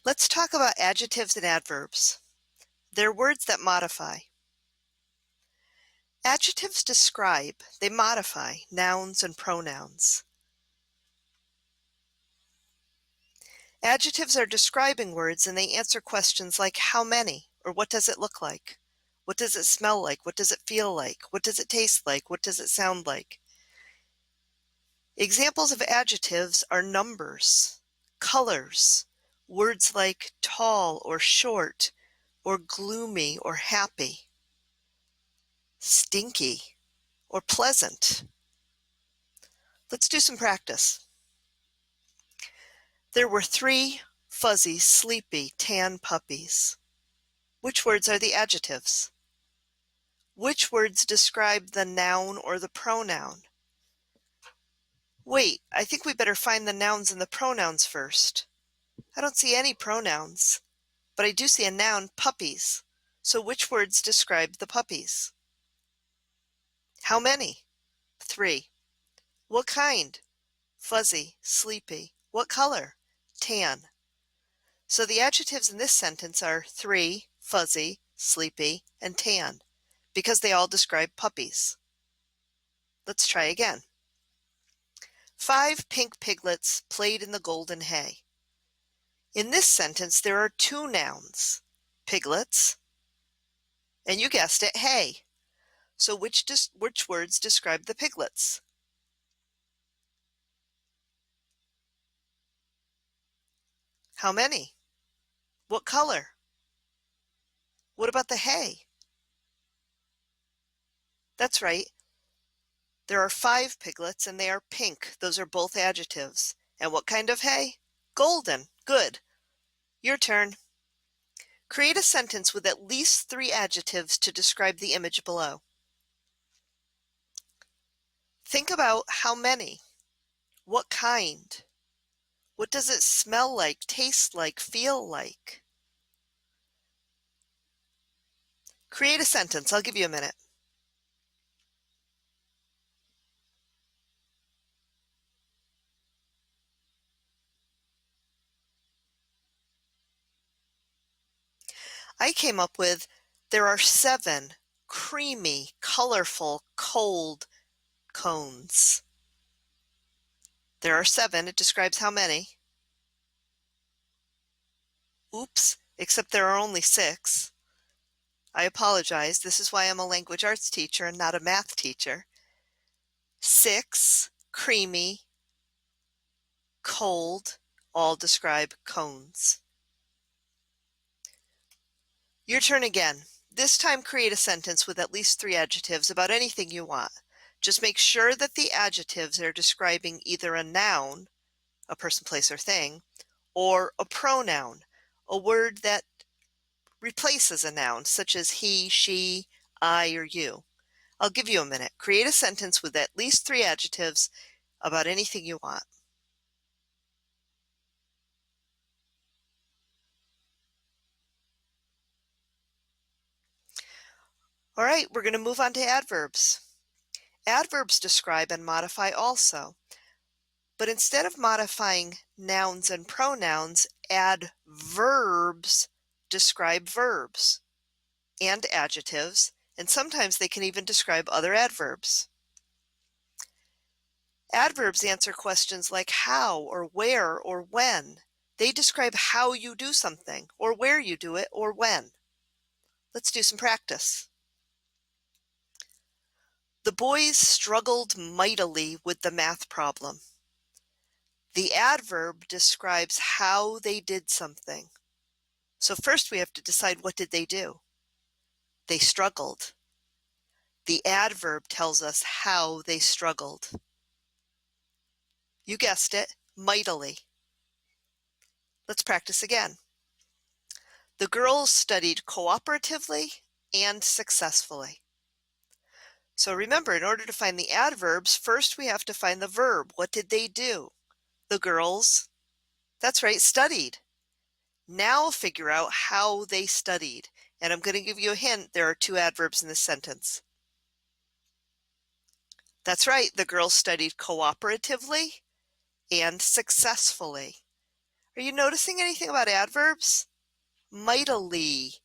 Let's talk about adjectives and adverbs. They're words that modify. Adjectives describe, they modify nouns and pronouns. Adjectives are describing words and they answer questions like how many or what does it look like? What does it smell like? What does it feel like? What does it taste like? What does it sound like? Examples of adjectives are numbers, colors, words like tall or short, or gloomy or happy, stinky or pleasant. Let's do some practice. There were 3 fuzzy, sleepy, tan puppies. Which words are the adjectives? Which words describe the noun or the pronoun? Wait, I think we better find the nouns and the pronouns first. I don't see any pronouns, but I do see a noun, puppies. So which words describe the puppies? How many? 3. What kind? Fuzzy, sleepy. What color? Tan. So the adjectives in this sentence are 3, fuzzy, sleepy, and tan, because they all describe puppies. Let's try again. 5 pink piglets played in the golden hay. In this sentence, there are 2 nouns, piglets, and you guessed it, hay. So which words describe the piglets? How many? What color? What about the hay? That's right. There are 5 piglets and they are pink. Those are both adjectives. And what kind of hay? Golden. Good. Your turn. Create a sentence with at least 3 adjectives to describe the image below. Think about how many. What kind? What does it smell like, taste like, feel like? Create a sentence. I'll give you a minute. I came up with, there are 7 creamy, colorful, cold cones. There are 7. It describes how many? Oops, except there are only 6. I apologize. This is why I'm a language arts teacher and not a math teacher. 6 creamy, cold, all describe cones. Your turn again. This time create a sentence with at least 3 adjectives about anything you want. Just make sure that the adjectives are describing either a noun, a person, place, or thing, or a pronoun, a word that replaces a noun, such as he, she, I, or you. I'll give you a minute. Create a sentence with at least 3 adjectives about anything you want. All right, we're going to move on to adverbs. Adverbs describe and modify also. But instead of modifying nouns and pronouns, adverbs describe verbs and adjectives, and sometimes they can even describe other adverbs. Adverbs answer questions like how or where or when. They describe how you do something, or where you do it, or when. Let's do some practice. The boys struggled mightily with the math problem. The adverb describes how they did something. So first we have to decide, what did they do? They struggled. The adverb tells us how they struggled. You guessed it, mightily. Let's practice again. The girls studied cooperatively and successfully. So remember, in order to find the adverbs, first we have to find the verb. What did they do? The girls, that's right, studied. Now figure out how they studied. And I'm going to give you a hint. There are 2 adverbs in this sentence. That's right, the girls studied cooperatively and successfully. Are you noticing anything about adverbs? Mightily,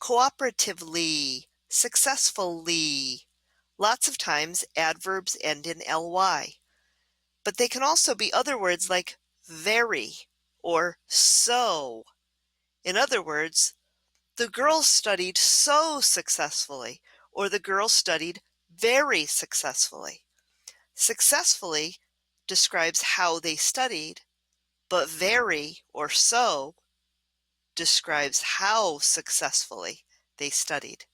cooperatively, successfully. Lots of times adverbs end in ly, but they can also be other words like very or so. In other words, the girls studied so successfully, or the girls studied very successfully. Successfully describes how they studied, but very or so describes how successfully they studied.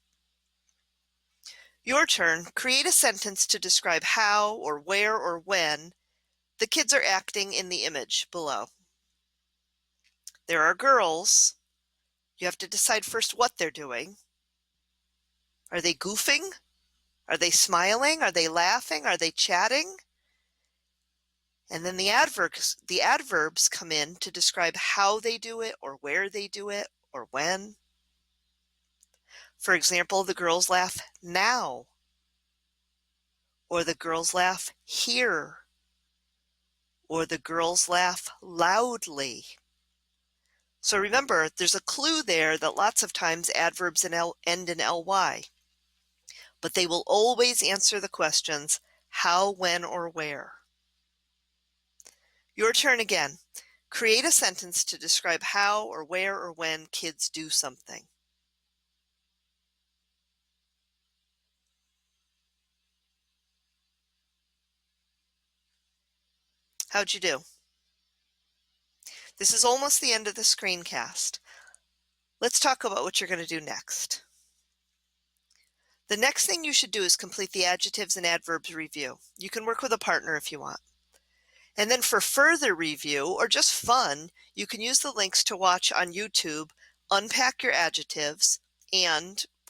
Your turn. Create a sentence to describe how or where or when the kids are acting in the image below. There are girls. You have to decide first what they're doing. Are they goofing? Are they smiling? Are they laughing? Are they chatting? And then the adverbs come in to describe how they do it or where they do it or when. For example, the girls laugh now, or the girls laugh here, or the girls laugh loudly. So remember, there's a clue there that lots of times adverbs end in ly, but they will always answer the questions how, when, or where. Your turn again. Create a sentence to describe how or where or when kids do something. How'd you do? This is almost the end of the screencast. Let's talk about what you're going to do next. The next thing you should do is complete the adjectives and adverbs review. You can work with a partner if you want. And then for further review or just fun, you can use the links to watch on YouTube, Unpack Your Adjectives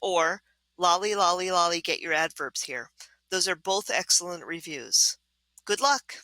or Lolly Lolly Lolly Get Your Adverbs Here. Those are both excellent reviews. Good luck!